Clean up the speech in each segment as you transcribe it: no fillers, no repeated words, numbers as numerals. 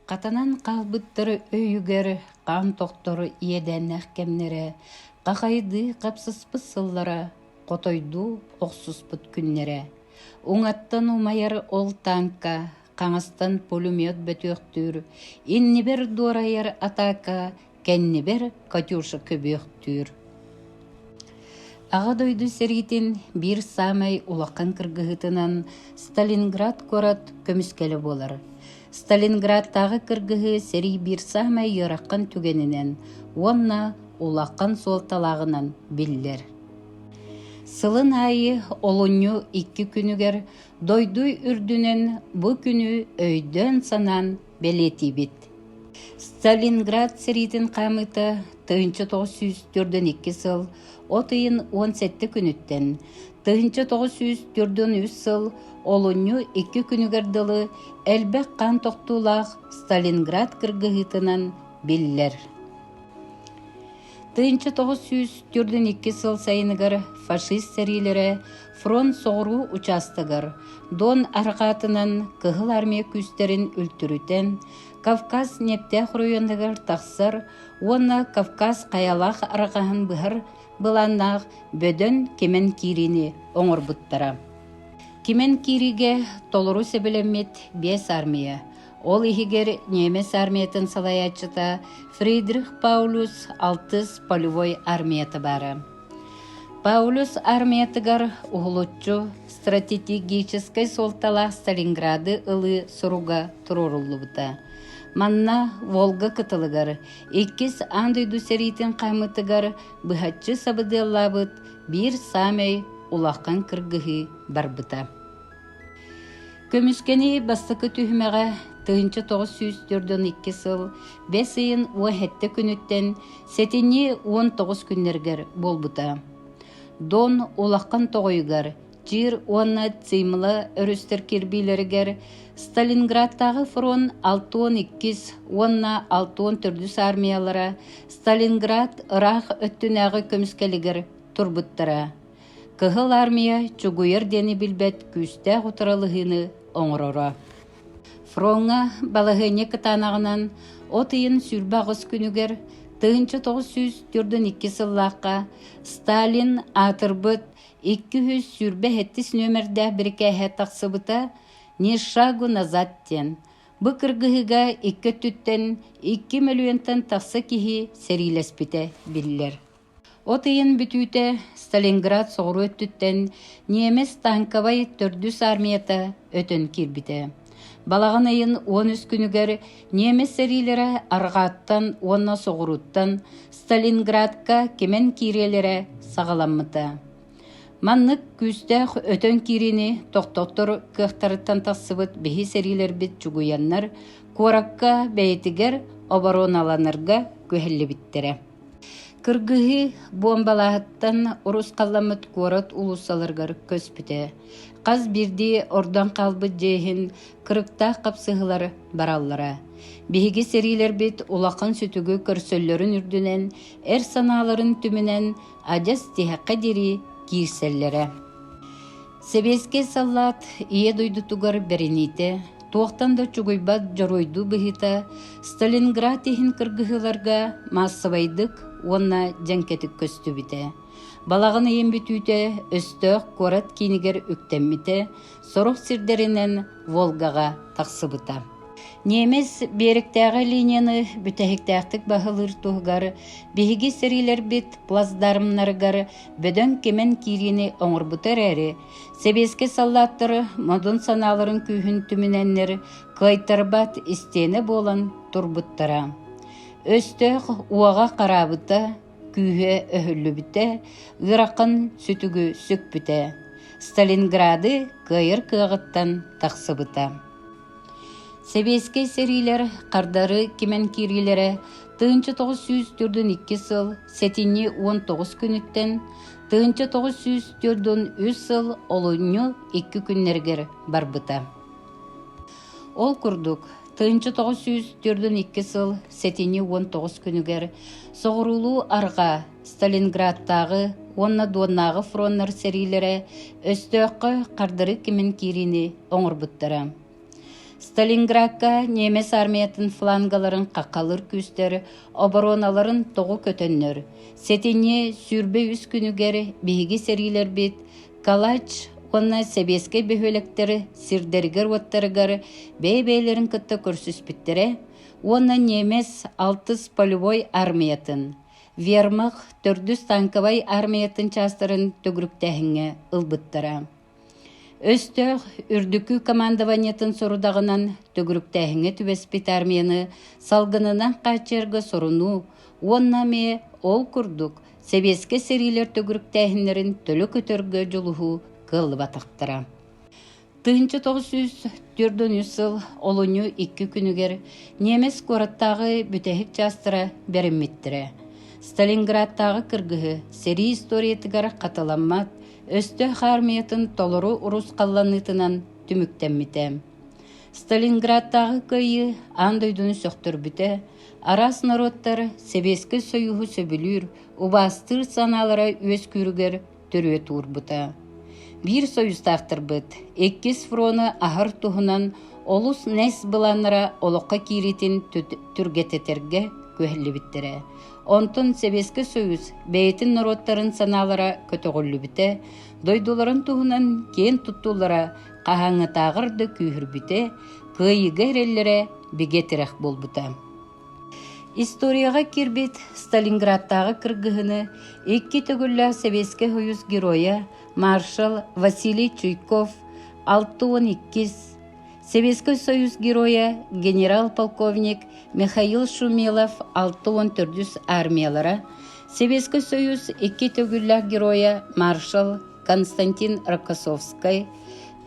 Қатанан қалбыттыры өйігер, қан тоқтыры иеден әхкемнері, қақайды қапсыспыз сыллара, қотойду оқсуспыт күннері. Оңаттан умайар ол танка, қаңыстан пулемет бөтөқтүр, иннибер дуарайар атака, кәннибер катюша көбөқтүр. Аға дойду серитин бир самай улаққан кыргыһытынан Сталинград корат көміскелі болар. Сталинградтағы кыргыһы сери бир самай йыраққан түгенінен, онна улаққан солталағынан биллер. Сылын айы олоню 2 күнігер дойдуй үрдінен бұ күні өйден санан белети бит. Сталинград серитин қамыты 1942 сыл, отыйын 17 күніттен, 1943 сыл олоню 2 күнігер дылы әлбәк қан тоқтулақ Сталинград кыргыһытынан биллер. 1942 сыл сайыныгар фашист сәрилері фронт соғыру участыгар дон арқатынан кығыл армия күстерін үлтірітен Кавказ нептех райондагар тақсыр, онна Кавказ қаялақ арқағын бұхыр бұланнақ бөдін кемен кирини оңыр бұттара. Кемен кириге толыру себелемет 5 армия. Ол ихигер немес армиятын салаячыта Фридрих Паулюс 6 полевой армияты бары. Паулюс армиятыгар уғылытчу стратегической солталақ Сталинграды ылы сұруға тұрорулы бұта. Манна Волга кытылыгар, 2 андойду серитин қамытыгар бұхатчы сабыдыллабыт бир самай улаққан кыргыһы барбыта. Көміскені бастықы түйімеға 1942 сыл 5 айын 17 күніттен сетіне 19 күннергер болбыта. Дон улаққан тоғыйгар, жир онна цимлы өрістер кербейлерігер Сталинградтағы фронт 6-12, онна 6-14 армиялара Сталинград ырах өттінәғы көміскелігер турбуттара. Кығыл армия чугуер дені білбет күсті ғутыралығыны оңырора. Фронға балығыне кытанағынан отыйын сүрбағыз күнігер 1942 сыллаққа Сталин атырбыт 200 сүрбе хеттіс нөмірді бірке әт тақсыбыта не шагу назаттен. Бұ кыргыһыга 2 түттен 2 миллионтан тақсы кихи серилеспіте биллер. Отыйын бүтүйте Сталинград соғыру өттіттен немес танковай 400 армията өтін кирбіте. Балаған айын 13 күнігер немес серилері арғаттан, онна соғыруттан Сталинградқа кемен кирелері сағаламмыта. Маннык күстәх өтөн кирини тоқтоқтор кықтарыттан тақсыбыт бейі серилер бит чугуяннар коракка бәйтігер обороналанырга көхелі биттері. Кыргыһы бомбалаһыттан урус қалламыт корот улусалыргар көспіте. Қаз бірді ордан қалбыт жейхін кырыктақ қапсығылары бараллара. Бейгі серилер бит улақын сүтігі көрсөллерін үрдінен, әр саналарын түмінен ажас тихаққа дери кирселлері. Себеске саллат ие дойдутугар берените, туақтан да чугойбат жаройду бігіта Сталинград ихин кыргыһыларга массавайдык онна жәнкетік көстü бите. Балағын ем бүтүйте өстөк корат кинигер үктеммите, соруq сирдеринен Волгаға тақсыбыта. Немес беріктәғы линияны бүтәхіктәқтік бағылыр туғығар, бейгі серилер бит плацдармнарығар бөдөн кемен кирини оңырбытыр әрі, себеске саллаттыры модун саналарын күйін түміненнер қайтарбат істені болан турбуттара. Өстөк уаға қарабыта, күйе өһүллү біте, ғырақын сүтігі сүк біте. Сталинграды кайыр кығыттан тақсыбыта. Себеске серилер қардары кемен кирилері 1942 сыл сетini 19 күніттен 1943 сыл олуну 2 күннергер барбыта. Ол күрдік 1942 сыл сетini 19 күнігер соғырулу арға Сталинградтағы онна дуаннағы фроннар серилері өстөққы қардары кемен кирини оңырбыттара. Сталинградка немес армиятын флангаларын қақалыр күстер, обороналарын тоғы көтөннөр. Сетене сүрбе үс күнігер биһиги серилер бит, калач онна себеске бөхөлектері сирдергер оттарыгар бейбейлерін кытта көрсүспүттере, онна немес 6 полевой армиятын, вермах 4 танковай армиятын частарын төгүрүктәһиңе ылбыттара. Өстөг үрдүкү командованиятын сорудағынан төгүрүктәһиңе түбеспит армияны салгынынан қачергі соруну, онна ме ол курдук себеске серилер төгүрүктәһинлерин төлө көтөргө жолуху кылы батактара. 1904 сыл олуну 2 күнүгер немес кораттагы бүтехик частыра бериммиттире. Сталинградтагы кыргыһы сери историятыгар каталаммат, өстө армиятын толору урус калланыйтынан түмүктенмите. Сталинградтагы кыйы андойдуну сөктөрбүте, арас народтар Себеске союху сөбүлүр, убастыр саналара өз күрүгер төрүө турбута. Бир союзтактыр быт, 2 фроны ахыр тухунан олус нес быланара олоққа киритин түргететерге көһлүбиттере. Онтон Себеске союз бейтин народтарын саналара көтөгөллүбите, дойдуларын тухунан кен туттулара кахаңытагырды күйүрбите, кыйыга эреллере бигетирек болбута. Историяға кирбит Сталинградтағы кыргыһыны 2 төгүллә Себеске союз героя маршал Василий Чуйков 6-12, Себеске союз героя генерал-полковник Михаил Шумилов 6-14 армиялара, Себеске союз 2 төгүллә героя маршал Константин Рокоссовский,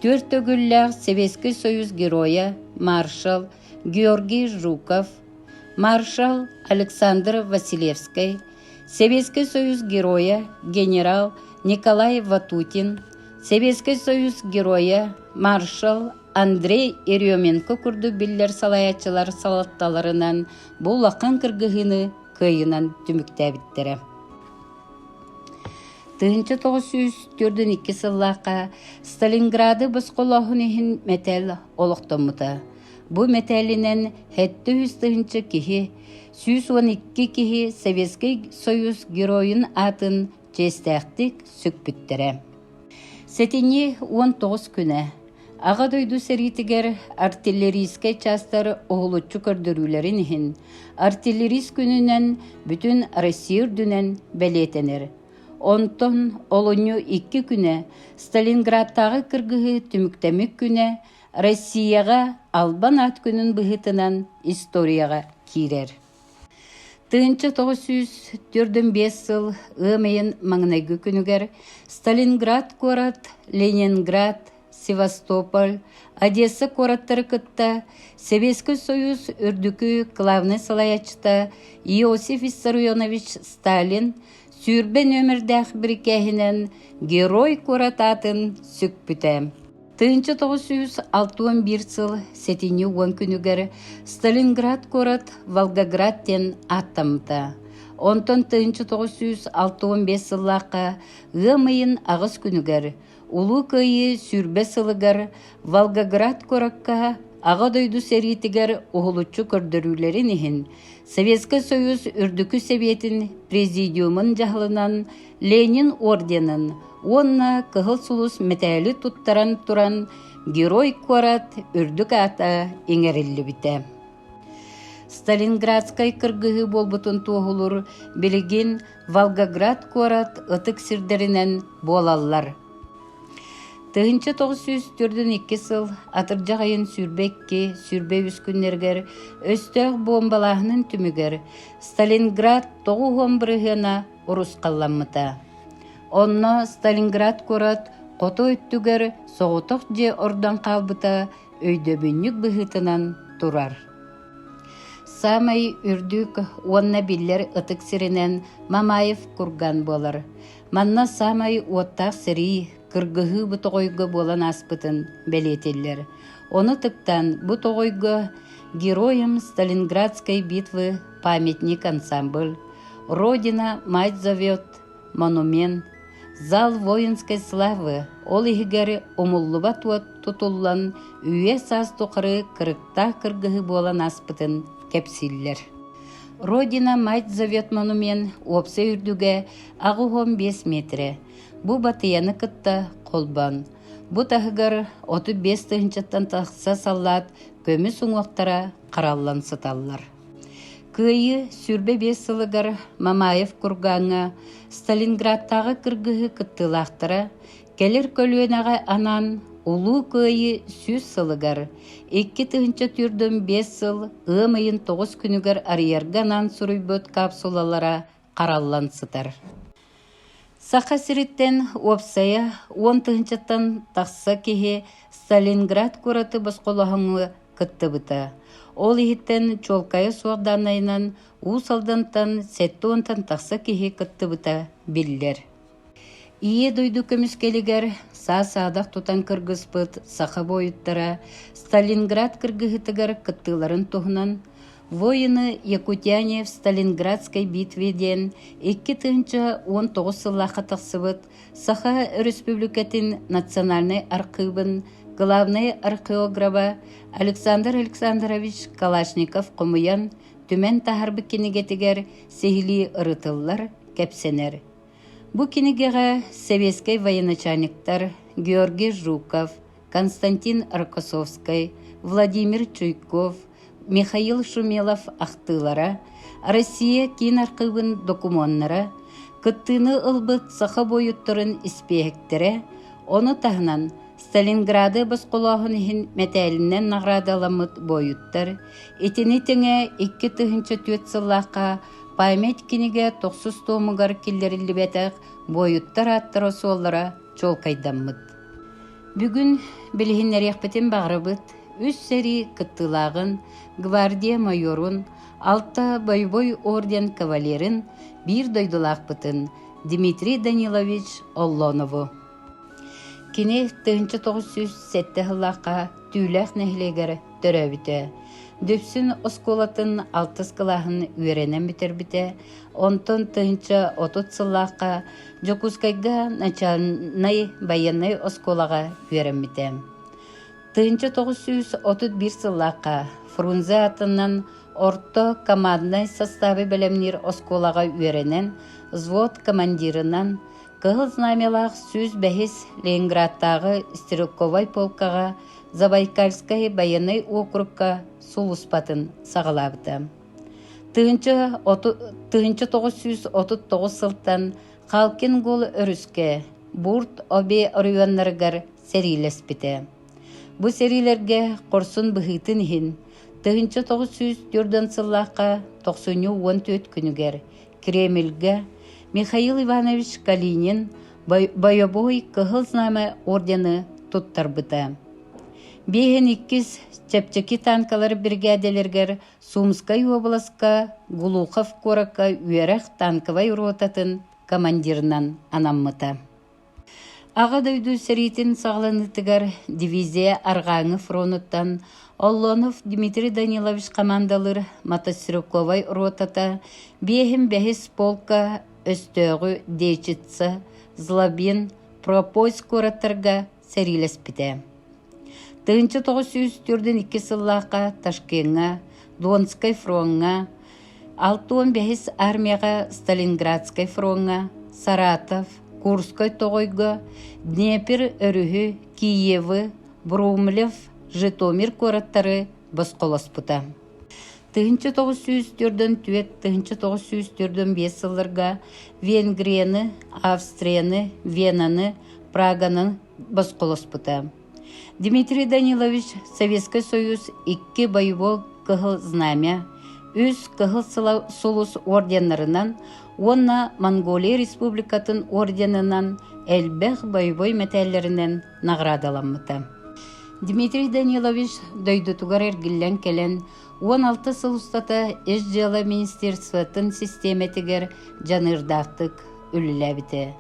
4 төгүллә Себеске союз героя маршал Георгий Жуков, маршал Александр Василевский, Советский союз героя генерал Николай Ватутин, Советский союз героя маршал Андрей Еременко курду биллер салаячылар салатталарынан бұл лаққан кыргыһыны кыйынан түмүктәбиттере. 1942 сыллаqa Сталинграды босқолоһунихин метел олоқтомута. Бу метелинен 700 кихи, 112 кихи Советский союз героин атын честәқтик сөкпүттере. Сетини 19 күнә. Аға дойду серитигер артиллерийске частар оғылучу көрдірулерін хин. Артиллерист күнінен бүтін Россия дүнен бәлетенер. Онтон олуну 2 күнә Сталинградтағы кыргыһы түмүктәмек күнә Россияға албан ат күнін бұхытынан историяға кирер. 1945 сыл ымайын маңнайгы күнігер Сталинград корат, Ленинград, Севастополь, Одесса кораттары кытта Советский союз үрдүкү главный салаячта Иосиф Виссарионович Сталин сүрбе нөмірдәқ біркәхінен герой корататын сүкпүтә. 1961 сыл сетини 10 күнігер Сталинград корат Волгоградтен аттамыта. Онтон 1965 сыллаққа ғымайын ағыз күнігер улу кыйы сүрбе сылыгар Волгоград коракка аға дойду серитигер оғылучу көрдірулерін ихин Советский союз үрдүкү советин президиумын жағылынан Ленин орденін онна кығыл сулус метәлі туттаран туран герой корат үрдүк ата еңерілі біте. Сталинградскай кыргыһы болбутун туғылыр білеген Волгоград корат ытык сирдеринен болаллар. 1942 сыл атыржағайын сүрбекке сүрбе үскүннергер өстөг бомбалаһынын түмүгер Сталинград тоғу хомбырыһына урус қалламмыта. Онно Сталинград корат қото өттүгер соғытық же ордан қалбыта өйдөбүннүк бұхытынан турар. Самай үрдүк онна биллер ытык сиринен Мамаев курган болар. Манна самай оттақ сири кыргыһы бу тоғойго болан аспытын белетеллер. Оны тыктан бу тоғойго героям Сталинградской битвы памятник ансамбль, Родина мать зовет, монумент, Зал воинской славы ол ихигер омуллуба тутуллан үйе саз тукары кырыкта кыргыһы буолан аспытын кепсиллер. Родина мать зовет монумен опса үрдүге агуһом 5 метре. Бу батыяны кытта колбан. Бу тахыгар 35 тыһынчаттан тахса саллат көмүс уңуактара караллан сыталлар. Кыйы сүрбе 5 сылыгар Мамаев кургааңа Сталинградтагы кыргыһы кыттылаахтара келер көлүөнага анан улуу кыйы сүз сылыгар 2 тыһынча түрдөн 5 сыл ымыйын 9 күнүгер арыярганан суруйбут капсулалара караллан сытар. Саха сириттен опсая 10 тыһынчаттан тахса киһи Сталинград кураты босқолоһоңу кыттыбыта. Ол ихиттен чолкайы суарданайынан уусалдантан сеттуонтан тахса киһи кыттыбыта биллер. Ие дойду көмүскелигер саадах тутан кыргыспыт саха бойуттара Сталинград кыргыһытыгар кыттыларын туһунан воины Якутяне в Сталинградской битве ден 2019 сыллаха тахсыбыт Саха Республикатын национальный архивын главный археографа Александр Александрович Калашников комуян түмен тахарбы кинигетигер сехили ырытыллар кепсенер. Бу кинигеге советский военачальниктар Георгий Жуков, Константин Аркасовский, Владимир Чуйков, Михаил Шумелов ахтылара, Россия кин архивын документнара, кыттыны ылбыт саха бойуттарын испехектере, оны тахнан Сталинграды басқолоғын мәтәлінен наградаламыт бойуттар, етіні теңе 2 тыһынча 4 сыллаққа память киниге 9 томугар киллерилли бәтәк бойуттар аттары соллара чолкайдаммыт. Бүгін білігіннер яқпетін бағырыбыт, 3 сери кыттылағын, гвардия майорун, 6 бойбой орден кавалерин, 1 дойдулақпытын Дмитрий Данилович Оллонову. Кини 1907 хыллаққа түүләқ нәхлегер төрәбіті. Дөпсін осколатын 6 кылағын үйеренен бітербіті. Онтон 1930 сыллаққа Жокускайга начальный военный осколаға үйеренбіті. 1931 сыллаққа Фрунзе атынан орто командный составы білемнер осколаға үйеренен взвод командирынан Кығыл знамелақ сөз бәхес Ленинградтағы Стрелковай полкаға Забайкальскай военный округка сулуспатын сағалабыды. 1939 сылтан Халкин гол өріске Бурт обе орыуаннарығар серилеспіті. Бұ серилерге қорсын бұхытын хин 1904 сыллаққа 94 күнігер Кремльге Михаил Иванович Калинин боевой кығыл знамы ордені туттарбыта. Бейін 2 чепчеки танкалар бригаделергер Сумскай областка Гулухов коракка үйерек танковай ротатын командирынан анаммыта. Аға дөйді сәретін сағланытыгар дивизия арғаңы фронуттан Оллонов Дмитрий Данилович командалыр мотострелковай ротата бейін бәхес полка өстөғі Дечица, Злобин, Пропойс кораттарға сәрилеспіде. 1902 сыллаққа Ташкенға, Донскай фронға, 6-15 армияға Сталинградскай фронға, Саратов, Курскай тоғойға, Днепр өрігі, Киевы, Брумлев, Житомир кораттары басқоласпыта. 1904-1905 сылларға Венгрияны, Австрияны, Венаны, Праганы басқоласпыта. Дмитрий Данилович Советский Союз 2 боевой кығыл знамя, 3 кығыл сулус орденларынан, онна Монголия Республикатын орденынан әлбәқ боевой мәтәллерінен наградаланмыта. Дмитрий Данилович дойдутугар әргіллән келен 16 сыл устата эш жала министерствотын системетигер жанырдақтық үліләбіті.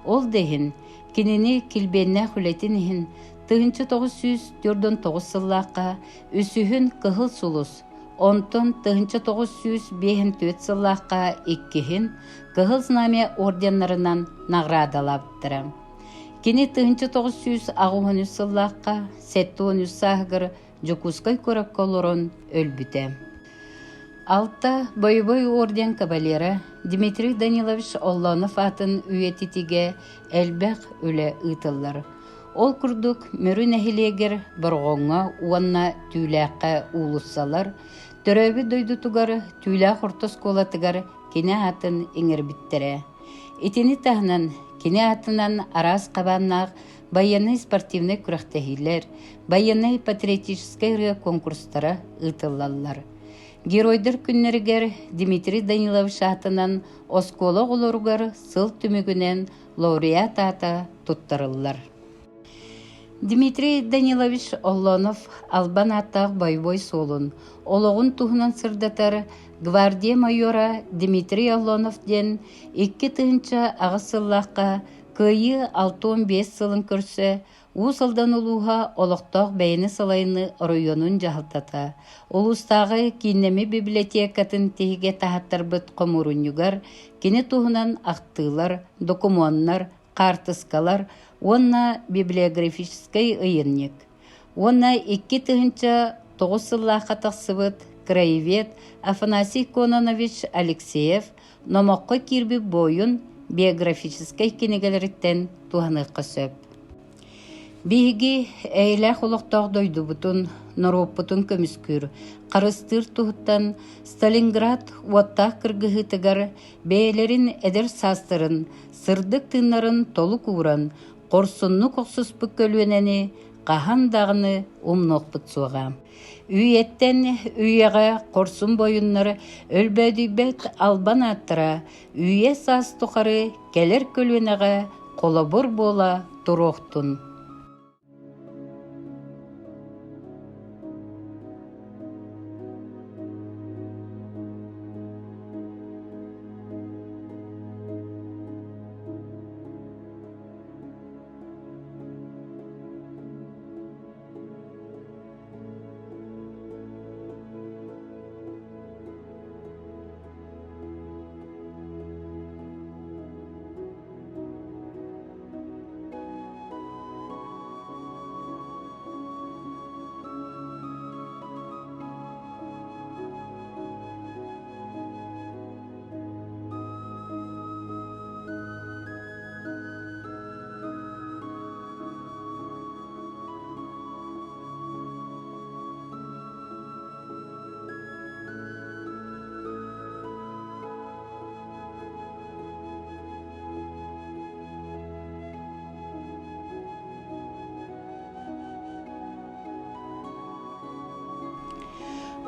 Ол дегін, кенені килбенне хүлетінігін 1909 сыллаққа үсіхін кығыл сулус Онтон 1954 сыллаққа иккихин Кыһыл Знамя орденнарынан наградалаптыра. Кини 1990 сыллаққа 7 сағыр Жукускай көрөкколорон өлбүтэ. Алта бойбой орден кавалера Дмитрий Данилович Оллонов атын үйетитиге элбек үле ытыллар. Ол курдук мөрүн эхилегер боргоңга уанна түүлэкка уулуссалар, төрөбү дойдутугар түүлэк ортос колатыгар кини атын иңербиттере. Итини тахнан кини атынан арас кабаннак военный спортивный күрәхтәһиләр, военный патриотический конкурстара ытыллалар. Геройдер күннергер Дмитрий Данилович атынан осколо олоругар сыл түмүгүнен лауреат ата туттарыллар. Дмитрий Данилович Оллонов албан аттақ бойбой солун, ологун туһунан сырдатар гвардия майора Дмитрий Оллонов ден 2 агысыллаққа кыйы 6-15 сылын көрсө, усалдан улуға олықтақ бәйіні салайыны районун жағылтата. Улустағы киннеми библиотекатын тегеге тахаттар бұт қомурунюгар, кені туһунан ақтылар, докумоннар, картыскалар, онна библиографический ыйынник. Онна 2 сыллаққа тақсыбыт краевед Афанасий Кононович Алексеев номоққа кирби бойын биографический кенегелеріттен туғаныққа сөп. Биги әйләк олықтақ дойду бұтын, Нороппутун көміскүр, қарыстыр туғыттан Сталинград уаттақ кыргыхытыгар бәйлерін әдір састырын, сырдық тыннарын толы куыран, қорсынны қоқсыз бүккөлуенені қахан дағыны умноқ бұтсуға. Үйеттен үйеға қорсын бойыннар өлбәдібет албан аттыра, үйе сас тұқары келер көлуенеға қолабыр бола тұроқтын.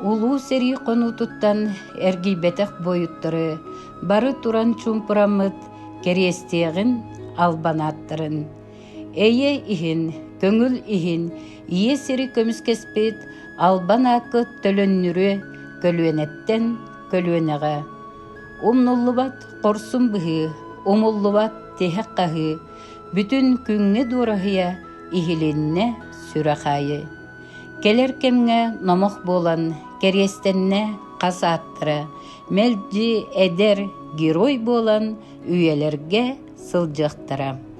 Улуу сери конутуттан эргийбетек бойуттары, бары туран чумпурамыт керестегин албанаттырын. Эйе ихин, көңүл ихин, ие сери көмүскеспет албан акы төлөннүрү көлүөнеттен көлүөнеға. Умнуллубат корсун быһы, умуллубат техек каһы, бүтүн күңне дурахыя ихиленне сүрахайы. Келер кемге номох болан, керестенне қасаттыра, мелджи эдер герой болан, үйелерге сылжақтыра.